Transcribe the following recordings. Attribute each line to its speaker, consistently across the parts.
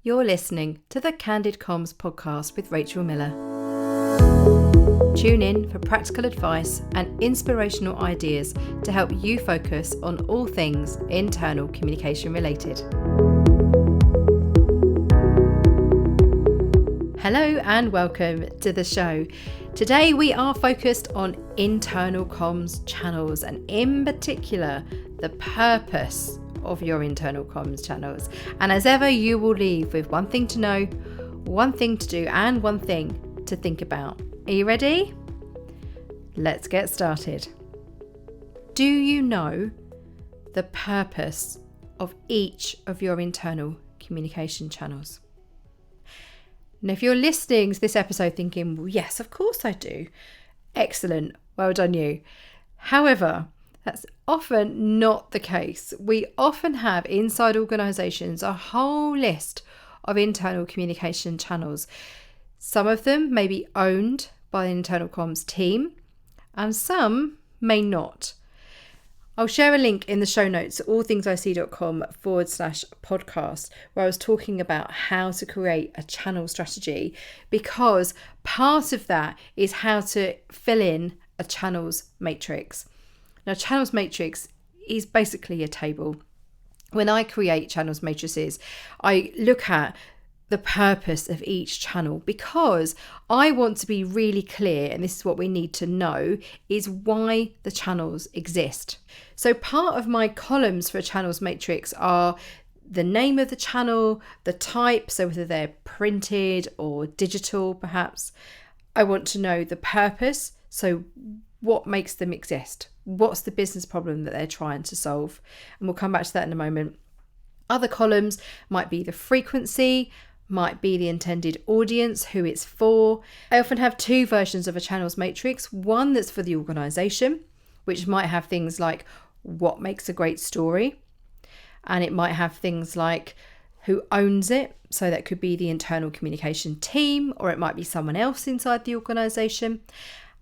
Speaker 1: You're listening to the Candid Comms podcast with Rachel Miller. Tune in for practical advice and inspirational ideas to help you focus on all things internal communication related. Hello and welcome to the show. Today we are focused on internal comms channels and in particular the purpose of your internal comms channels. And as ever, you will leave with one thing to know, one thing to do and one thing to think about. Are you ready? Let's get started. Do you know the purpose of each of your internal communication channels? Now, if you're listening to this episode thinking, well, yes, of course I do. Excellent. Well done you. However, that's often not the case. We often have inside organisations a whole list of internal communication channels. Some of them may be owned by the internal comms team and some may not. I'll share a link in the show notes, allthingsic.com/podcast, where I was talking about how to create a channel strategy, because part of that is how to fill in a channels matrix. Now, channels matrix is basically a table. When I create channels matrices, I look at the purpose of each channel because I want to be really clear, and this is what we need to know, is why the channels exist. So part of my columns for a channels matrix are the name of the channel, the type, so whether they're printed or digital perhaps. I want to know the purpose, so what makes them exist? What's the business problem that they're trying to solve? And we'll come back to that in a moment. Other columns might be the frequency, might be the intended audience, who it's for. I often have two versions of a channels matrix. One that's for the organisation, which might have things like what makes a great story. And it might have things like who owns it. So that could be the internal communication team, or it might be someone else inside the organisation.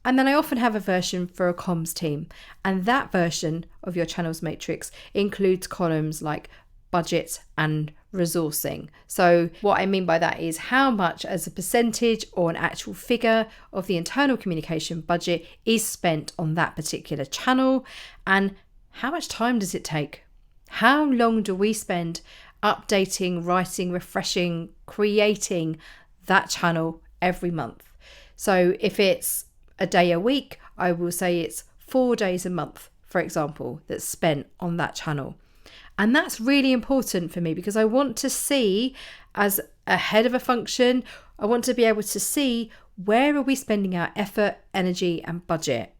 Speaker 1: And then I often have a version for a comms team. And that version of your channels matrix includes columns like budget and resourcing. So what I mean by that is how much as a percentage or an actual figure of the internal communication budget is spent on that particular channel, and how much time does it take? How long do we spend updating, writing, refreshing, creating that channel every month? So if it's a day a week, I will say it's 4 days a month, for example, that's spent on that channel. And that's really important for me because I want to see, as a head of a function, I want to be able to see where are we spending our effort, energy and budget.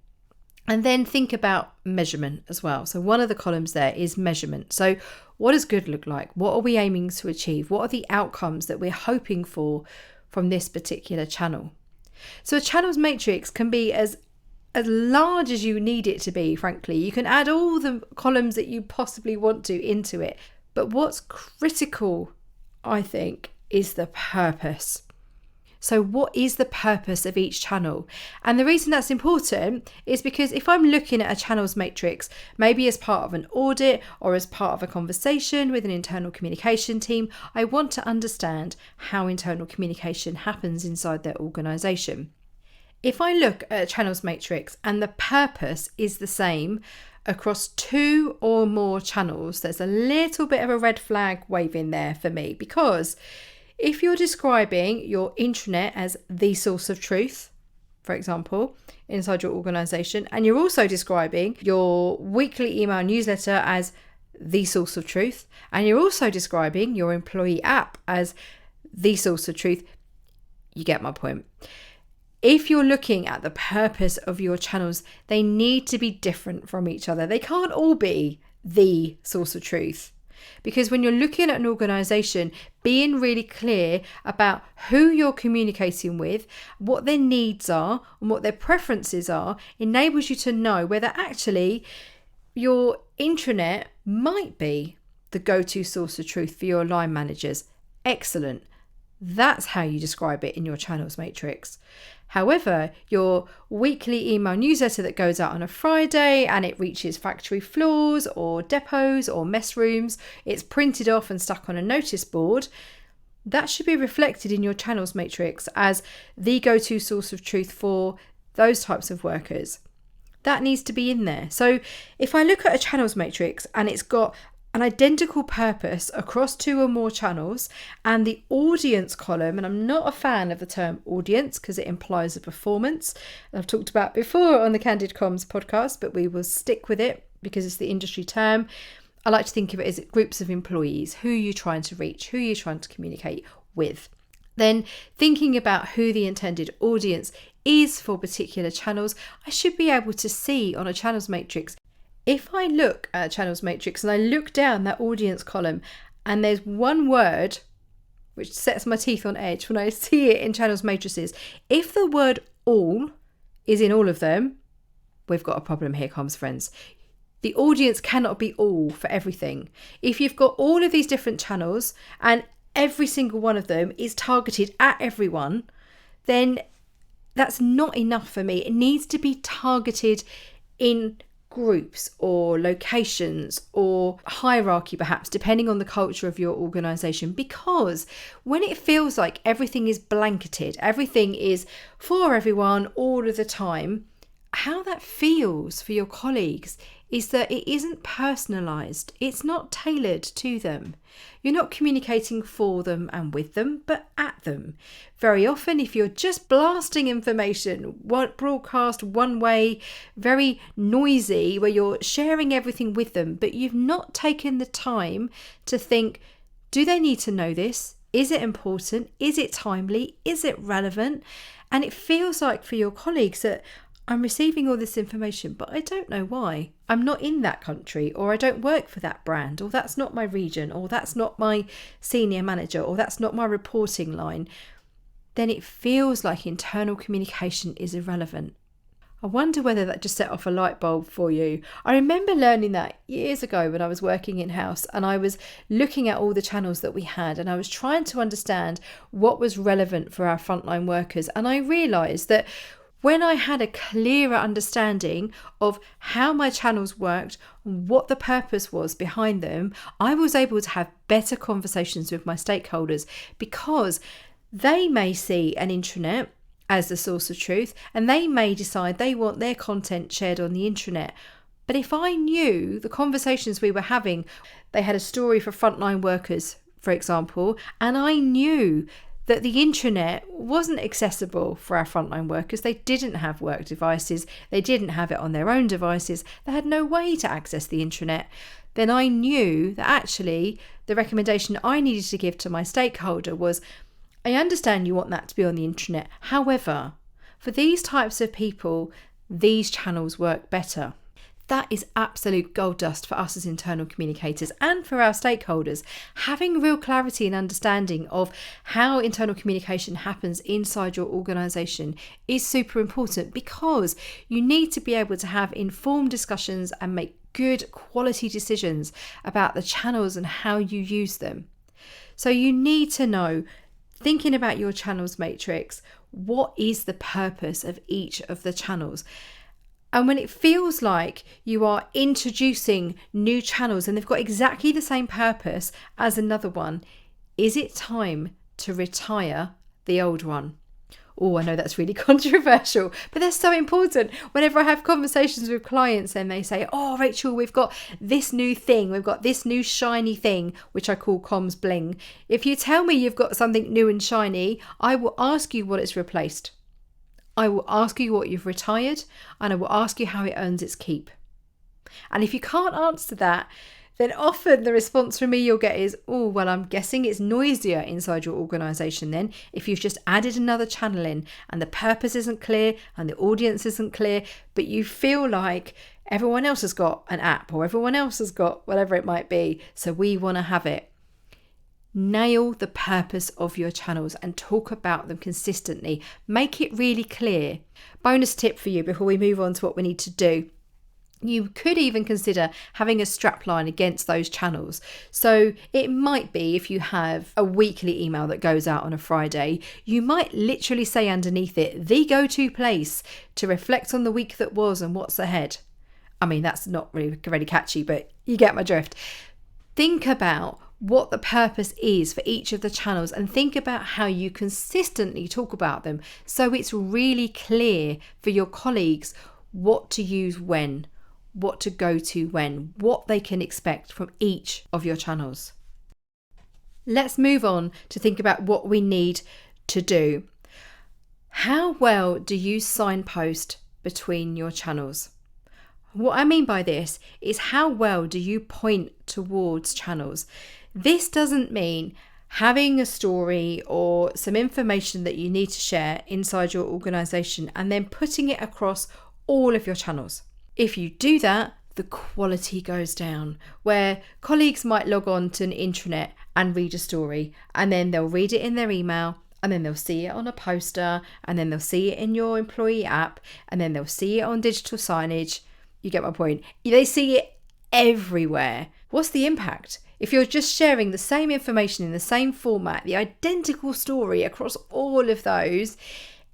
Speaker 1: And then think about measurement as well. So one of the columns there is measurement. So what does good look like? What are we aiming to achieve? What are the outcomes that we're hoping for from this particular channel? So a channels matrix can be as large as you need it to be, frankly. You can add all the columns that you possibly want to into it. But what's critical, I think, is the purpose. So what is the purpose of each channel? And the reason that's important is because if I'm looking at a channels matrix, maybe as part of an audit or as part of a conversation with an internal communication team, I want to understand how internal communication happens inside their organisation. If I look at a channels matrix and the purpose is the same across 2 or more channels, there's a little bit of a red flag waving there for me, because if you're describing your intranet as the source of truth, for example, inside your organisation, and you're also describing your weekly email newsletter as the source of truth, and you're also describing your employee app as the source of truth, you get my point. If you're looking at the purpose of your channels, they need to be different from each other. They can't all be the source of truth. Because when you're looking at an organisation, being really clear about who you're communicating with, what their needs are and what their preferences are, enables you to know whether actually your intranet might be the go-to source of truth for your line managers. Excellent. That's how you describe it in your channels matrix. However, your weekly email newsletter that goes out on a Friday and it reaches factory floors or depots or mess rooms, it's printed off and stuck on a notice board, that should be reflected in your channels matrix as the go-to source of truth for those types of workers. That needs to be in there. So if I look at a channels matrix and it's got an identical purpose across 2 or more channels, and the audience column, and I'm not a fan of the term audience because it implies a performance, I've talked about before on the Candid Comms podcast, but we will stick with it because it's the industry term. I like to think of it as groups of employees. Who are you trying to reach? Who are you trying to communicate with? Then thinking about who the intended audience is for particular channels, I should be able to see on a channels matrix. If I look at a channels matrix and I look down that audience column and there's one word which sets my teeth on edge when I see it in channels matrices, if the word all is in all of them, we've got a problem here, comms friends. The audience cannot be all for everything. If you've got all of these different channels and every single one of them is targeted at everyone, then that's not enough for me. It needs to be targeted in groups or locations or hierarchy, perhaps, depending on the culture of your organization. Because when it feels like everything is blanketed, everything is for everyone all of the time, how that feels for your colleagues is that it isn't personalized. It's not tailored to them. You're not communicating for them and with them, but at them. Very often, if you're just blasting information, broadcast one way, very noisy, where you're sharing everything with them, but you've not taken the time to think, do they need to know this? Is it important? Is it timely? Is it relevant? And it feels like for your colleagues that I'm receiving all this information, but I don't know why. I'm not in that country, or I don't work for that brand, or that's not my region, or that's not my senior manager, or that's not my reporting line. Then it feels like internal communication is irrelevant. I wonder whether that just set off a light bulb for you. I remember learning that years ago when I was working in-house and I was looking at all the channels that we had and I was trying to understand what was relevant for our frontline workers. And I realised that when I had a clearer understanding of how my channels worked, what the purpose was behind them, I was able to have better conversations with my stakeholders, because they may see an intranet as the source of truth and they may decide they want their content shared on the intranet. But if I knew the conversations we were having, they had a story for frontline workers, for example, and I knew that the intranet wasn't accessible for our frontline workers. They didn't have work devices. They didn't have it on their own devices. They had no way to access the intranet. Then I knew that actually the recommendation I needed to give to my stakeholder was, I understand you want that to be on the intranet. However, for these types of people, these channels work better. That is absolute gold dust for us as internal communicators and for our stakeholders. Having real clarity and understanding of how internal communication happens inside your organisation is super important, because you need to be able to have informed discussions and make good quality decisions about the channels and how you use them. So you need to know, thinking about your channels matrix, what is the purpose of each of the channels? And when it feels like you are introducing new channels and they've got exactly the same purpose as another one, is it time to retire the old one? Oh, I know that's really controversial, but they're so important. Whenever I have conversations with clients and they say, oh, Rachel, we've got this new thing. We've got this new shiny thing, which I call comms bling. If you tell me you've got something new and shiny, I will ask you what it's replaced. I will ask you what you've retired, and I will ask you how it earns its keep. And if you can't answer that, then often the response from me you'll get is, oh, well, I'm guessing it's noisier inside your organisation then if you've just added another channel in and the purpose isn't clear and the audience isn't clear, but you feel like everyone else has got an app or everyone else has got whatever it might be, so we want to have it. Nail the purpose of your channels and talk about them consistently. Make it really clear. Bonus tip for you before we move on to what we need to do. You could even consider having a strapline against those channels. So it might be, if you have a weekly email that goes out on a Friday, you might literally say underneath it, the go-to place to reflect on the week that was and what's ahead. I mean, that's not really catchy, but you get my drift. Think about what the purpose is for each of the channels, and think about how you consistently talk about them so it's really clear for your colleagues what to use when, what to go to when, what they can expect from each of your channels. Let's move on to think about what we need to do. How well do you signpost between your channels? What I mean by this is, how well do you point towards channels? This doesn't mean having a story or some information that you need to share inside your organisation and then putting it across all of your channels. If you do that, the quality goes down, where colleagues might log on to an intranet and read a story, and then they'll read it in their email, and then they'll see it on a poster, and then they'll see it in your employee app, and then they'll see it on digital signage. You get my point. They see it everywhere. What's the impact? If you're just sharing the same information in the same format, the identical story across all of those,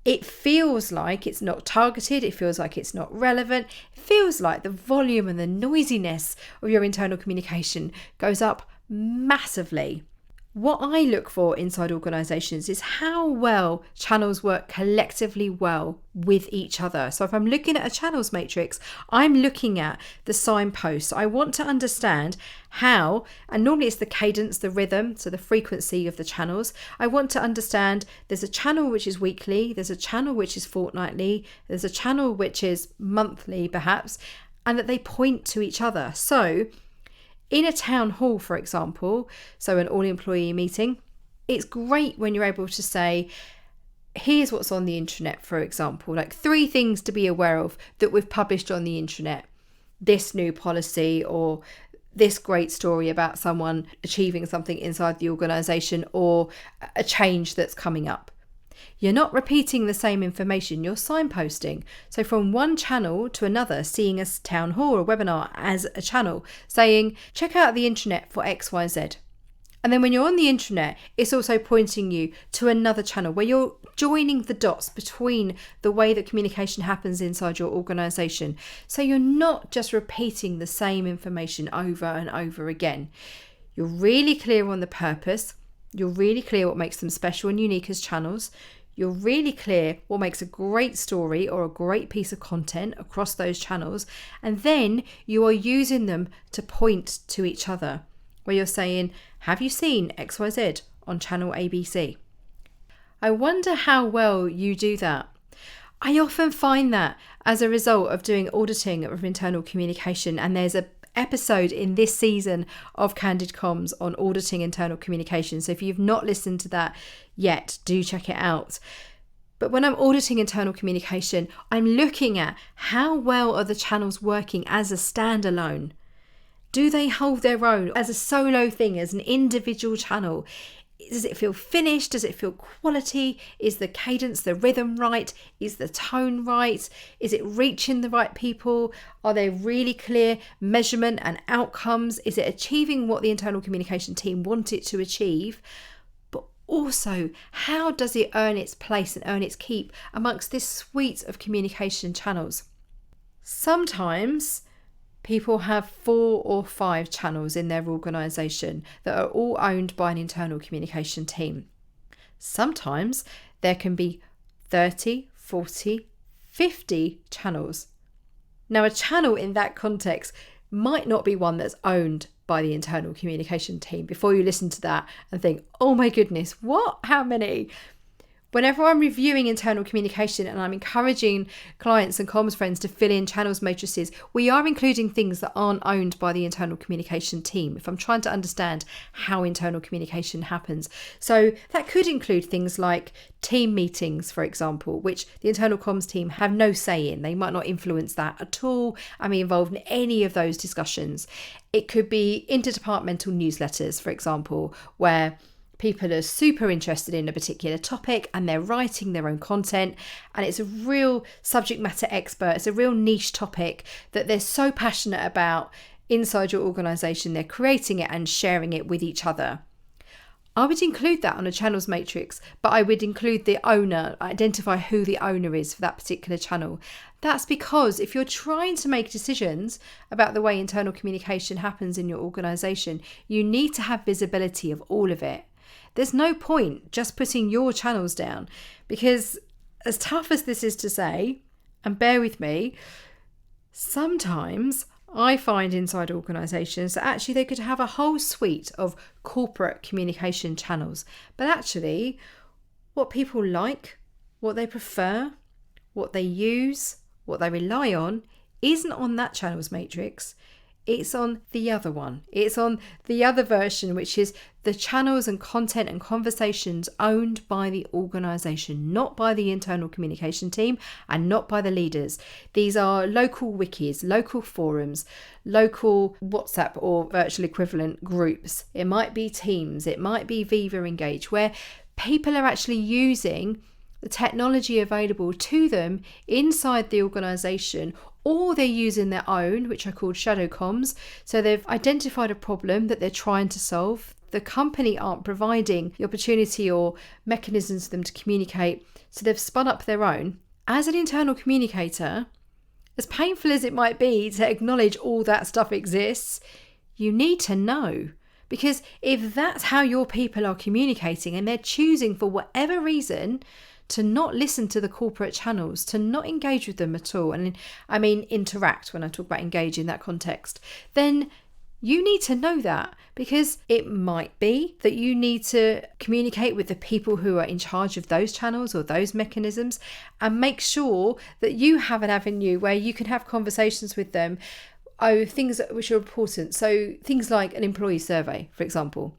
Speaker 1: it feels like it's not targeted, it feels like it's not relevant, it feels like the volume and the noisiness of your internal communication goes up massively. What I look for inside organisations is how well channels work collectively well with each other. So if I'm looking at a channels matrix, I'm looking at the signposts. I want to understand how, and normally it's the cadence, the rhythm, so the frequency of the channels. I want to understand there's a channel which is weekly, there's a channel which is fortnightly, there's a channel which is monthly perhaps, and that they point to each other. So in a town hall, for example, so an all-employee meeting, it's great when you're able to say, here's what's on the intranet, for example, like 3 things to be aware of that we've published on the intranet. This new policy, or this great story about someone achieving something inside the organisation, or a change that's coming up. You're not repeating the same information, you're signposting. So from one channel to another, seeing a town hall or a webinar as a channel, saying, check out the intranet for XYZ. And then when you're on the intranet, it's also pointing you to another channel where you're joining the dots between the way that communication happens inside your organisation. So you're not just repeating the same information over and over again. You're really clear on the purpose. You're really clear what makes them special and unique as channels. You're really clear what makes a great story or a great piece of content across those channels. And then you are using them to point to each other, where you're saying, have you seen XYZ on channel ABC? I wonder how well you do that. I often find that as a result of doing auditing of internal communication, and there's a episode in this season of Candid Comms on auditing internal communication. So if you've not listened to that yet, do check it out. But when I'm auditing internal communication, I'm looking at how well are the channels working as a standalone. Do they hold their own as a solo thing, as an individual channel? Does it feel finished? Does it feel quality? Is the cadence, the rhythm right? Is the tone right? Is it reaching the right people? Are there really clear measurement and outcomes? Is it achieving what the internal communication team want it to achieve? But also, how does it earn its place and earn its keep amongst this suite of communication channels? Sometimes people have 4 or 5 channels in their organisation that are all owned by an internal communication team. Sometimes there can be 30, 40, 50 channels. Now, a channel in that context might not be one that's owned by the internal communication team. Before you listen to that and think, oh my goodness, what? How many? Whenever I'm reviewing internal communication and I'm encouraging clients and comms friends to fill in channels matrices, we are including things that aren't owned by the internal communication team, if I'm trying to understand how internal communication happens. So that could include things like team meetings, for example, which the internal comms team have no say in. They might not influence that at all and be involved in any of those discussions. It could be interdepartmental newsletters, for example, where people are super interested in a particular topic and they're writing their own content, and it's a real subject matter expert, it's a real niche topic that they're so passionate about inside your organisation, they're creating it and sharing it with each other. I would include that on a channels matrix, but I would include the owner, identify who the owner is for that particular channel. That's because if you're trying to make decisions about the way internal communication happens in your organisation, you need to have visibility of all of it. There's no point just putting your channels down, because as tough as this is to say, and bear with me, sometimes I find inside organisations that actually they could have a whole suite of corporate communication channels, but actually what people like, what they prefer, what they use, what they rely on isn't on that channels matrix. It's on the other one. It's on the other version, which is the channels and content and conversations owned by the organisation, not by the internal communication team and not by the leaders. These are local wikis, local forums, local WhatsApp or virtual equivalent groups. It might be Teams, it might be Viva Engage, where people are actually using the technology available to them inside the organisation, or they're using their own, which are called shadow comms. So they've identified a problem that they're trying to solve. The company aren't providing the opportunity or mechanisms for them to communicate, so they've spun up their own. As an internal communicator, as painful as it might be to acknowledge all that stuff exists, you need to know. Because if that's how your people are communicating and they're choosing for whatever reason to not listen to the corporate channels, to not engage with them at all, and I mean interact when I talk about engage in that context, then you need to know that, because it might be that you need to communicate with the people who are in charge of those channels or those mechanisms and make sure that you have an avenue where you can have conversations with them. Things which are important. So things like an employee survey, for example.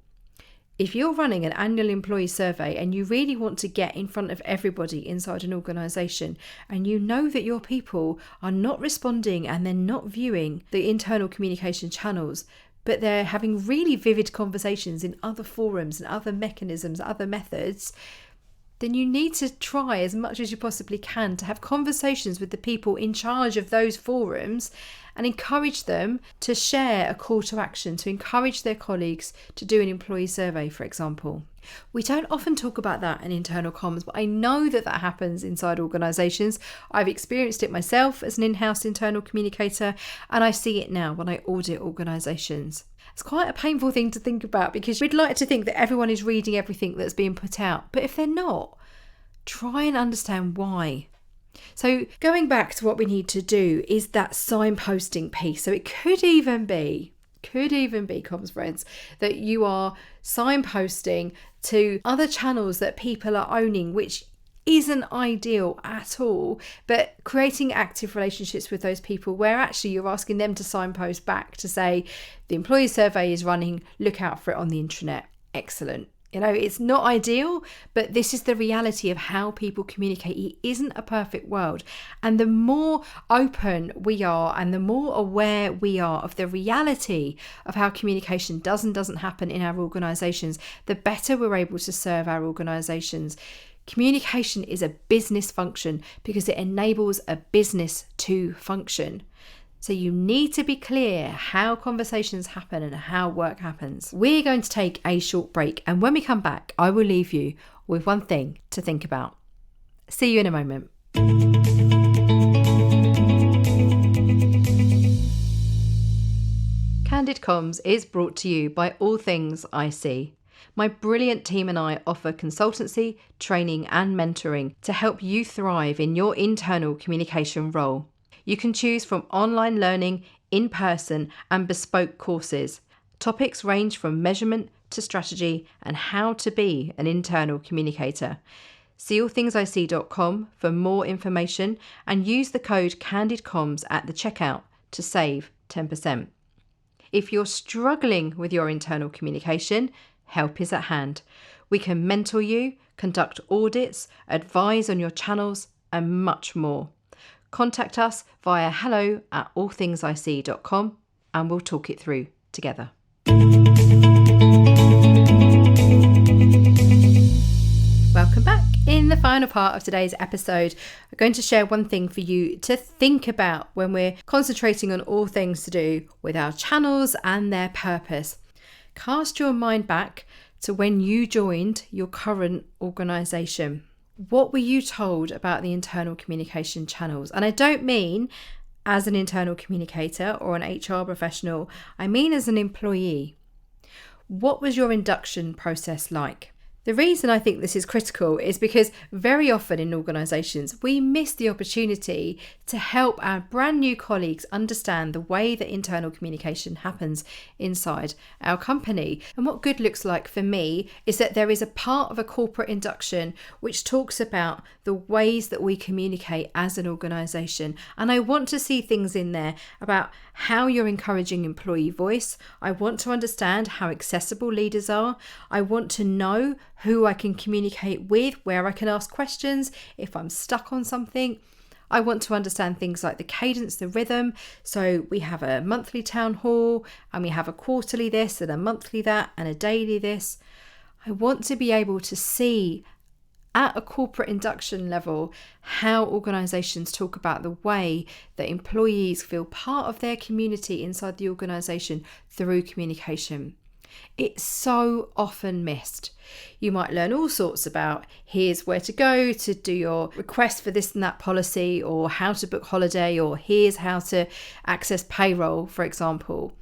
Speaker 1: If you're running an annual employee survey and you really want to get in front of everybody inside an organisation, and you know that your people are not responding and they're not viewing the internal communication channels, but they're having really vivid conversations in other forums and other mechanisms, other methods, then you need to try as much as you possibly can to have conversations with the people in charge of those forums and encourage them to share a call to action, to encourage their colleagues to do an employee survey, for example. We don't often talk about that in internal comms, but I know that that happens inside organisations. I've experienced it myself as an in-house internal communicator, and I see it now when I audit organisations. It's quite a painful thing to think about, because we'd like to think that everyone is reading everything that's being put out, but if they're not, try and understand why. So going back to what we need to do is that signposting piece. So it could even be, comms friends, that you are signposting to other channels that people are owning, which isn't ideal at all, but creating active relationships with those people where actually you're asking them to signpost back to say, the employee survey is running, look out for it on the intranet. Excellent. You know, it's not ideal, but this is the reality of how people communicate. It isn't a perfect world. And the more open we are and the more aware we are of the reality of how communication does and doesn't happen in our organisations, the better we're able to serve our organisations. Communication is a business function because it enables a business to function. So you need to be clear how conversations happen and how work happens. We're going to take a short break, and when we come back, I will leave you with one thing to think about. See you in a moment. Candid Comms is brought to you by All Things IC. My brilliant team and I offer consultancy, training and mentoring to help you thrive in your internal communication role. You can choose from online learning, in-person and bespoke courses. Topics range from measurement to strategy and how to be an internal communicator. See allthingsic.com for more information and use the code CandidComms at the checkout to save 10%. If you're struggling with your internal communication, help is at hand. We can mentor you, conduct audits, advise on your channels and much more. Contact us via hello@allthingsic.com and we'll talk it through together. Welcome back. In the final part of today's episode, I'm going to share one thing for you to think about when we're concentrating on all things to do with our channels and their purpose. Cast your mind back to when you joined your current organisation. What were you told about the internal communication channels? And I don't mean as an internal communicator or an HR professional, I mean as an employee. What was your induction process like? The reason I think this is critical is because very often in organisations, we miss the opportunity to help our brand new colleagues understand the way that internal communication happens inside our company. And what good looks like for me is that there is a part of a corporate induction which talks about the ways that we communicate as an organisation. And I want to see things in there about how you're encouraging employee voice. I want to understand how accessible leaders are. I want to know who I can communicate with, where I can ask questions if I'm stuck on something. I want to understand things like the cadence, the rhythm. So we have a monthly town hall and we have a quarterly this and a monthly that and a daily this. I want to be able to see at a corporate induction level how organisations talk about the way that employees feel part of their community inside the organisation through communication. It's so often missed. You might learn all sorts about here's where to go to do your request for this and that policy, or how to book holiday, or here's how to access payroll, for example.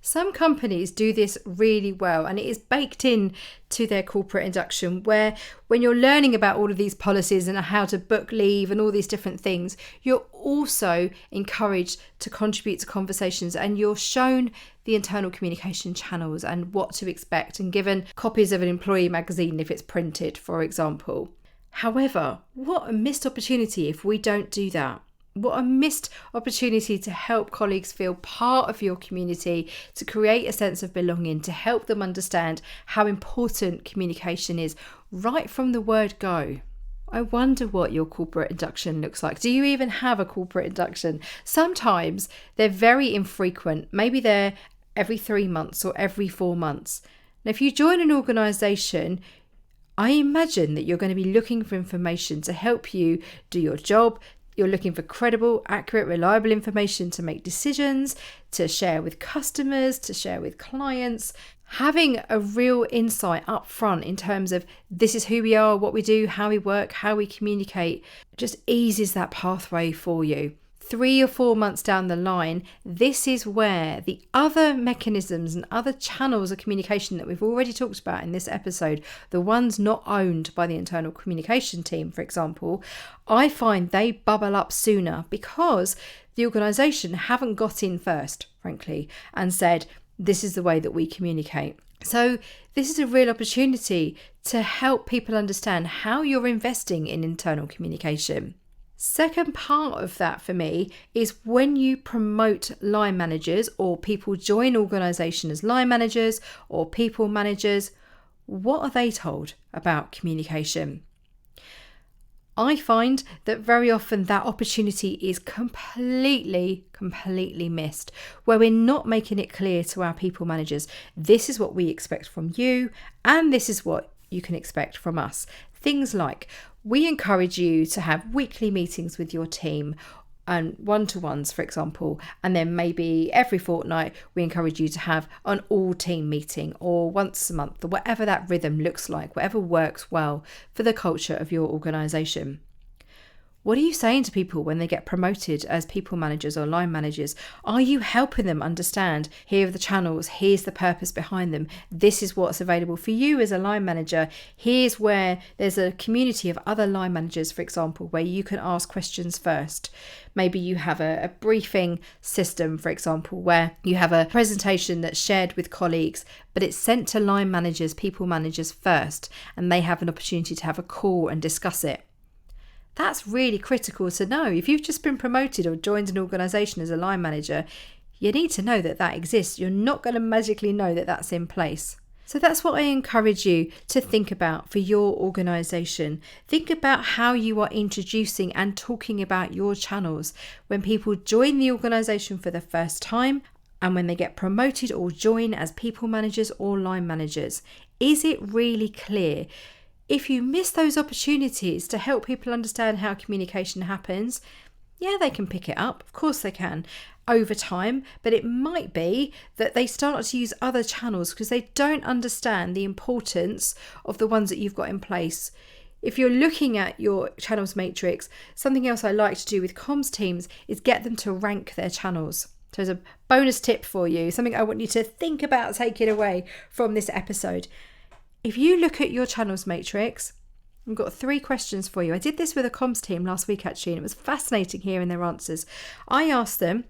Speaker 1: Some companies do this really well, and it is baked in to their corporate induction, where when you're learning about all of these policies and how to book leave and all these different things, you're also encouraged to contribute to conversations, and you're shown the internal communication channels and what to expect, and given copies of an employee magazine if it's printed, for example. However, what a missed opportunity if we don't do that. What a missed opportunity to help colleagues feel part of your community, to create a sense of belonging, to help them understand how important communication is right from the word go. I wonder what your corporate induction looks like. Do you even have a corporate induction? Sometimes they're very infrequent. Maybe they're every 3 months or every 4 months. Now, if you join an organisation, I imagine that you're going to be looking for information to help you do your job. You're looking for credible, accurate, reliable information to make decisions, to share with customers, to share with clients. Having a real insight up front in terms of this is who we are, what we do, how we work, how we communicate, just eases that pathway for you. 3 or 4 months down the line, this is where the other mechanisms and other channels of communication that we've already talked about in this episode, the ones not owned by the internal communication team, for example, I find they bubble up sooner because the organisation haven't got in first, frankly, and said, this is the way that we communicate. So this is a real opportunity to help people understand how you're investing in internal communication. Second part of that for me is when you promote line managers, or people join organisation as line managers or people managers, what are they told about communication? I find that very often that opportunity is completely missed, where we're not making it clear to our people managers, this is what we expect from you and this is what you can expect from us. Things like, we encourage you to have weekly meetings with your team and one-to-ones, for example, and then maybe every fortnight we encourage you to have an all-team meeting, or once a month, or whatever that rhythm looks like, whatever works well for the culture of your organisation. What are you saying to people when they get promoted as people managers or line managers? Are you helping them understand, here are the channels, here's the purpose behind them, this is what's available for you as a line manager, here's where there's a community of other line managers, for example, where you can ask questions first. Maybe you have a briefing system, for example, where you have a presentation that's shared with colleagues, but it's sent to line managers, people managers first, and they have an opportunity to have a call and discuss it. That's really critical to know. If you've just been promoted or joined an organisation as a line manager, you need to know that that exists. You're not going to magically know that that's in place. So that's what I encourage you to think about for your organisation. Think about how you are introducing and talking about your channels when people join the organisation for the first time and when they get promoted or join as people managers or line managers. Is it really clear? If you miss those opportunities to help people understand how communication happens, Yeah, they can pick it up. Of course they can over time, but it might be that they start to use other channels because they don't understand the importance of the ones that you've got in place. If you're looking at your channels matrix, something else I like to do with comms teams is get them to rank their channels. So as a bonus tip for you, something I want you to think about taking away from this episode. If you look at your channels matrix, I've got 3 questions for you. I did this with a comms team last week actually, and it was fascinating hearing their answers. I asked them,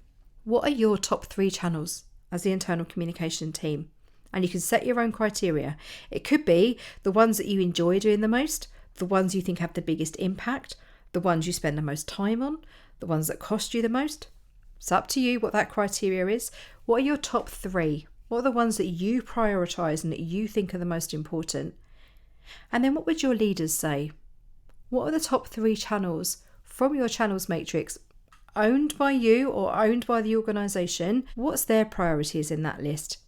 Speaker 1: what are your top 3 channels as the internal communication team? And you can set your own criteria. It could be the ones that you enjoy doing the most, the ones you think have the biggest impact, the ones you spend the most time on, the ones that cost you the most. It's up to you what that criteria is. What are your top 3? What are the ones that you prioritise and that you think are the most important? And then what would your leaders say? What are the top 3 channels from your channels matrix owned by you or owned by the organisation? What's their priorities in that list?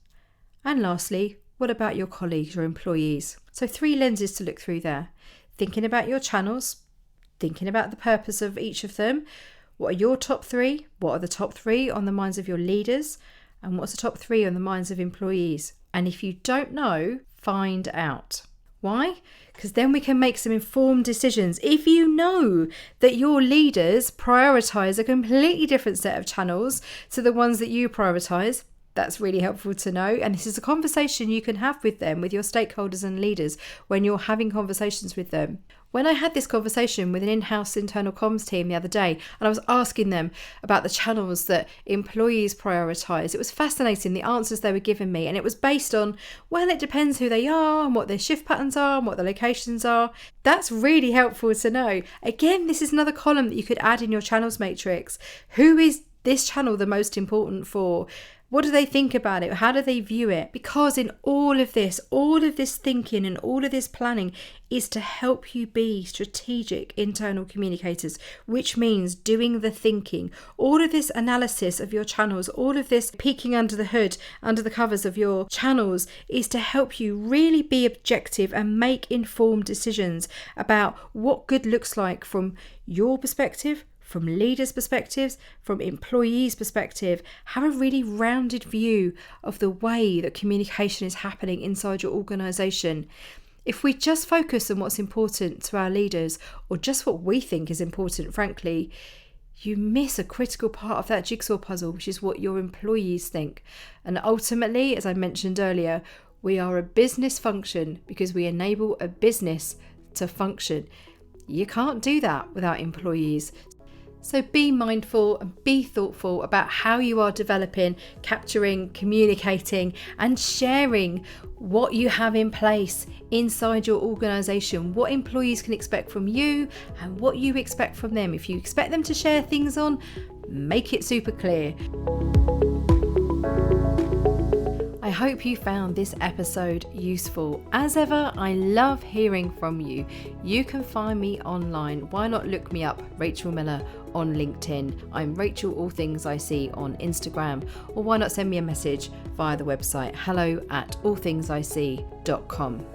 Speaker 1: And lastly, what about your colleagues or employees? So 3 lenses to look through there. Thinking about your channels, thinking about the purpose of each of them. What are your top 3? What are the top 3 on the minds of your leaders? And what's the top 3 on the minds of employees? And if you don't know, find out. Why? Because then we can make some informed decisions. If you know that your leaders prioritise a completely different set of channels to the ones that you prioritise, that's really helpful to know. And this is a conversation you can have with them, with your stakeholders and leaders when you're having conversations with them. When I had this conversation with an in-house internal comms team the other day, and I was asking them about the channels that employees prioritise, it was fascinating the answers they were giving me. And it was based on, well, it depends who they are and what their shift patterns are and what the locations are. That's really helpful to know. Again, this is another column that you could add in your channels matrix. Who is this channel the most important for? What do they think about it? How do they view it? Because in all of this thinking and all of this planning is to help you be strategic internal communicators, which means doing the thinking. All of this analysis of your channels, all of this peeking under the hood, under the covers of your channels is to help you really be objective and make informed decisions about what good looks like from your perspective, from leaders' perspectives, from employees' perspective. Have a really rounded view of the way that communication is happening inside your organisation. If we just focus on what's important to our leaders, or just what we think is important, frankly, you miss a critical part of that jigsaw puzzle, which is what your employees think. And ultimately, as I mentioned earlier, we are a business function because we enable a business to function. You can't do that without employees. So be mindful and be thoughtful about how you are developing, capturing, communicating and sharing what you have in place inside your organisation, what employees can expect from you and what you expect from them. If you expect them to share things on, make it super clear. I hope you found this episode useful. As ever, I love hearing from you. You can find me online. Why not look me up, Rachel Miller, on LinkedIn. I'm Rachel All Things I See on Instagram. Or why not send me a message via the website hello@allthingsisee.com.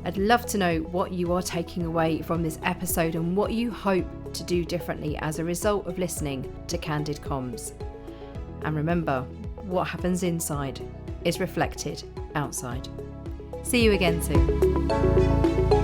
Speaker 1: I'd love to know what you are taking away from this episode and what you hope to do differently as a result of listening to Candid Comms. And remember, what happens inside is reflected outside. See you again soon.